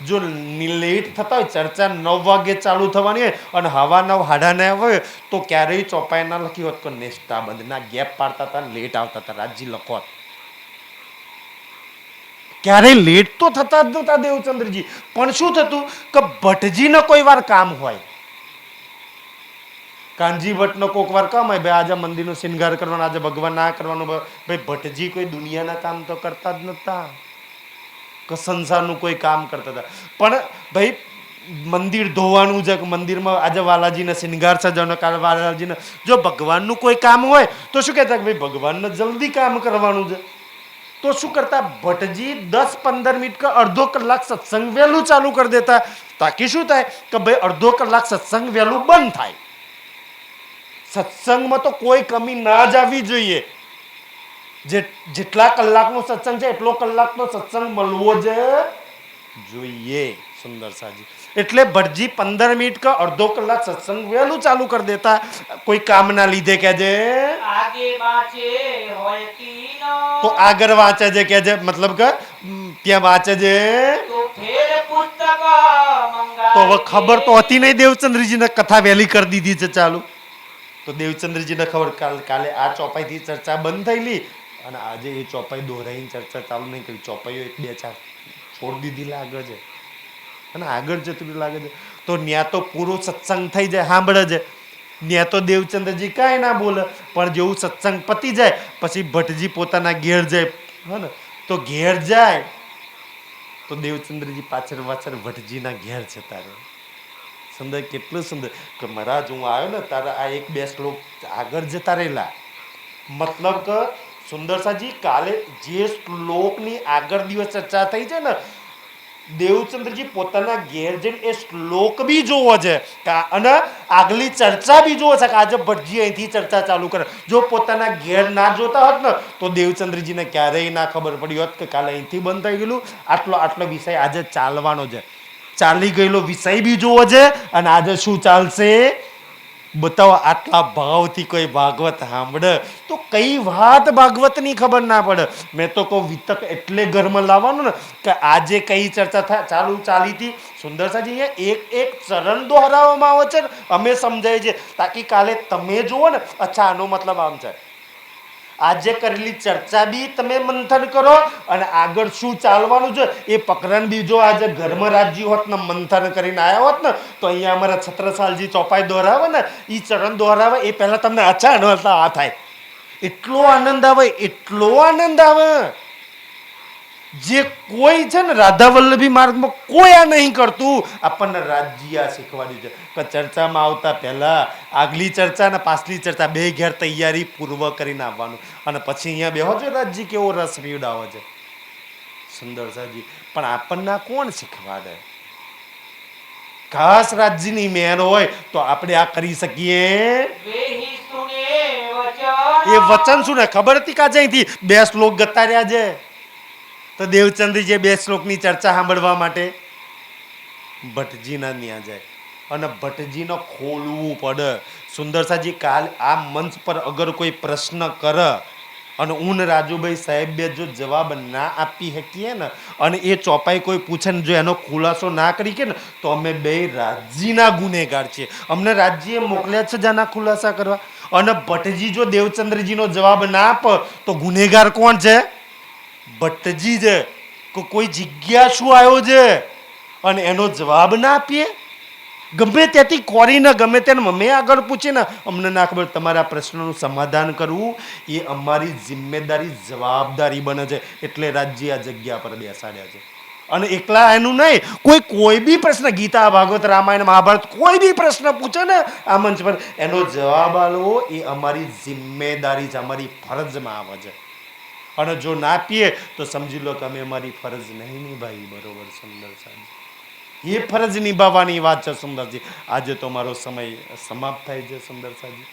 Speaker 3: જો લેટ થતા હોય, ચર્ચા 9 વાગે ચાલુ થવાની હોય અને હવા 9, સાડા 9 હોય તો ક્યારેય ચોપાઈ ના લખી હોત કે નિષ્ઠાબંધ ના ગેપ પાડતા હતા, લેટ આવતા હતા. રાજજી લખો ક્યારેય લેટ તો થતા જ નતા દેવચંદ્રજી. પણ શું થતું કે ભટ્ટજીને કોઈ વાર કામ હોય, કાનજી ભટ્ટનો કોઈક વાર કામ હોય, ભાઈ આજે મંદિરનો શૃંગાર કરવાનો, આજે ભગવાન ના કરવાનો. ભાઈ ભટ્ટજી કોઈ દુનિયાના કામ તો કરતા જ નતા કે સંસારનું કોઈ કામ કરતા હતા. પણ ભાઈ મંદિર ધોવાનું છે કે મંદિરમાં આજે વાલાજીને શૃંગાર સજાવવાનો, કાલે વાલાજીને જો ભગવાનનું કોઈ કામ હોય તો શું કહેતા કે ભાઈ ભગવાનને જલ્દી કામ કરવાનું છે. તો શું કરતા ભટ્ટજી 10-15 મિનિટ કે અડધો કલાક સત્સંગ વહેલું ચાલુ કરી દેતા તાકી શું થાય કે ભાઈ અડધો કલાક સત્સંગ વહેલું બંધ થાય. સત્સંગમાં તો કોઈ કમી ના જ આવવી જોઈએ. જેટલા કલાકનો સત્સંગ છે એટલો કલાકનો સત્સંગ મળવો જ જોઈએ. સુંદરસાજી એટલે ભટજી 15 મિનિટ કે અડધો કલાક સત્સંગ વહેલું ચાલુ કરી દેતા કોઈ કામના લીધે કે છે.
Speaker 4: आगे बाँचे होय तीन
Speaker 3: તો આગળ વાંચે છે કે છે મતલબ કે ત્યાં વાંચે છે.
Speaker 4: तो फिर पुस्तक मंगा
Speaker 3: તો હવે ખબર તો હતી નહીં દેવચંદ્રજીને કથા વહેલી કરી દીધી છે ચાલુ. તો દેવચંદ્રજીને ખબર કાલે આ ચોપાઈથી ચર્ચા બંધ થયેલી અને આજે એ ચોપાઈ દોરાઈને ચર્ચા ચાલુ નહીં કરી. ચોપાઈઓ 1-2-4 છોડી દીધી લાગે છે અને આગળ જતું લાગે છે. તો ન્યા તો પૂરો સત્સંગ થઈ જાય, સાંભળે છે. ન્યા તો દેવચંદ્રજી કાંઈ ના બોલે. પણ જેવું સત્સંગ પતી જાય પછી ભટ્ટજી પોતાના ઘેર જાય. હા ને, તો ઘેર જાય તો દેવચંદ્રજી પાછળ ભટ્ટજીના ઘેર જતા રહે. સુંદર, કેટલું સુંદર કે મહારાજ હું આવ્યો ને તારા આ 1-2 શ્લોક આગળ જતા રહેલા. મતલબ કે સુંદરસાજી કાલે જે શ્લોકની આગળ દિવસ ચર્ચા થઈ છે ને દેવચંદ્રજી પોતાના ઘેર જઈને એ શ્લોક બી જોવો છે અને આગલી ચર્ચા બી જોવો છે કે આજે ભટજી અહીંથી ચર્ચા ચાલુ કરે. જો પોતાના ઘેર ના જોતા હોત ને તો દેવચંદ્રજીને ક્યારેય ના ખબર પડી હોત કે કાલે અહીંથી બંધ થઈ ગયેલું, આટલો વિષય આજે ચાલવાનો છે. ચાલી ગયેલો વિષય બી જોવો છે અને આજે શું ચાલશે બતાવો. આટલા ભાવથી કોઈ ભાગવત સાંભળે તો કઈ વાત ભાગવતની ખબર ના પડે. મેં તો કહું વિતક એટલે ઘરમાં લાવવાનું ને કે આજે કઈ ચર્ચા ચાલી હતી. સુંદરસાજી અહીંયા એક ચરણ દોહરાવવામાં આવે છે ને અમે સમજાય છે તાકી કાલે તમે જુઓ ને અચ્છા આનો મતલબ આમ છે. આજે કરેલી ચર્ચા બી તમે મંથન કરો અને આગળ શું ચાલવાનું છે એ પકડન બી જો આજે ઘરમાં રાજ્ય હોત ને મંથન કરીને આવ્યા હોત ને તો અહીંયા અમારા છત્રસાલજી ચોપાઈ દોહરાવે ને એ ચરણ દોહરાવે એ પહેલા તમને અચાનક આ થાય. એટલો આનંદ આવે, એટલો આનંદ આવે. જે કોઈ છે ને રાધા વલ્લભી માર્ગમાં કોઈ આ નહીં કરતું. આપણને રાજ્ય આ શીખવાડ્યું છે કે ચર્ચામાં આવતા પહેલા આગલી ચર્ચા ને પાછલી ચર્ચા બે ઘેર તૈયારી પૂર્વ કરીને આવવાનું અને પછી અહીંયા બેહો છો રાજજી કેવો રસ પીવડાવે છે સુંદરસાજી. પણ આપણને આ કોણ શીખવાડે? ખાસ રાજ્યની મહેર હોય તો આપણે આ કરી શકીએ.
Speaker 4: વેહી સુને વચન
Speaker 3: એ વચન શું ને ખબર હતી કાજે અહીંથી 2 શ્લોક ગતા રહ્યા છે તો દેવચંદ્રજી 2 શ્લોકની ચર્ચા સાંભળવા માટે ભટ્ટજીના ત્યાં જાય અને ભટ્ટજીને ખોલવું પડે. સુંદરસાજી કાલ આ મંચ પર અગર કોઈ પ્રશ્ન કરે અને હું રાજુભાઈ સાહેબ બે જો જવાબ ના આપી શકીએ ને અને એ ચોપાઈ કોઈ પૂછે ને જો એનો ખુલાસો ના કરી કે ને તો અમે બે રાજ્યના ગુનેગાર છીએ. અમને રાજ્યએ મોકલ્યા છે જાના ખુલાસા કરવા અને ભટ્ટજી જો દેવચંદ્રજીનો જવાબ ના આપે તો ગુનેગાર કોણ છે? ભટ્ટજી છે. કોઈ જિજ્ઞાસુ આવ્યો છે અને એનો જવાબ ના આપીએ ગમે ત્યાંથી કોરીને ગમે તેને મેં આગળ પૂછીને અમને ના ખબર તમારા પ્રશ્નોનું સમાધાન કરવું એ અમારી જિમ્મેદારી જવાબદારી બને છે. એટલે રાજ્ય આ જગ્યા પર બેસાડ્યા છે. અને એકલા એનું નહીં કોઈ બી પ્રશ્ન ગીતા ભાગવત રામાયણ મહાભારત કોઈ બી પ્રશ્ન પૂછે ને આ મંચ પર એનો જવાબ આપવો એ અમારી જિમ્મેદારી છે, અમારી ફરજમાં આવે છે. અને જો ના આપીએ તો સમજી લો કે અમે અમારી ફરજ નહીં નિભાવી. બરોબર સુંદરસાજી? એ ફરજ નિભાવવાની વાત છે સુંદરજી. આજે તો મારો સમય સમાપ્ત થાય છે સુંદરસાજી,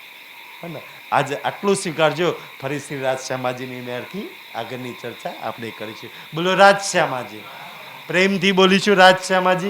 Speaker 3: હે ને? આજે આટલું સ્વીકારજો. ફરી શ્રી રાજશ્યામાજીની મહેરથી આગળની ચર્ચા આપણે કરીશું. બોલો રાજશ્યામાજી. પ્રેમથી બોલીશું રાજશ્યામાજી.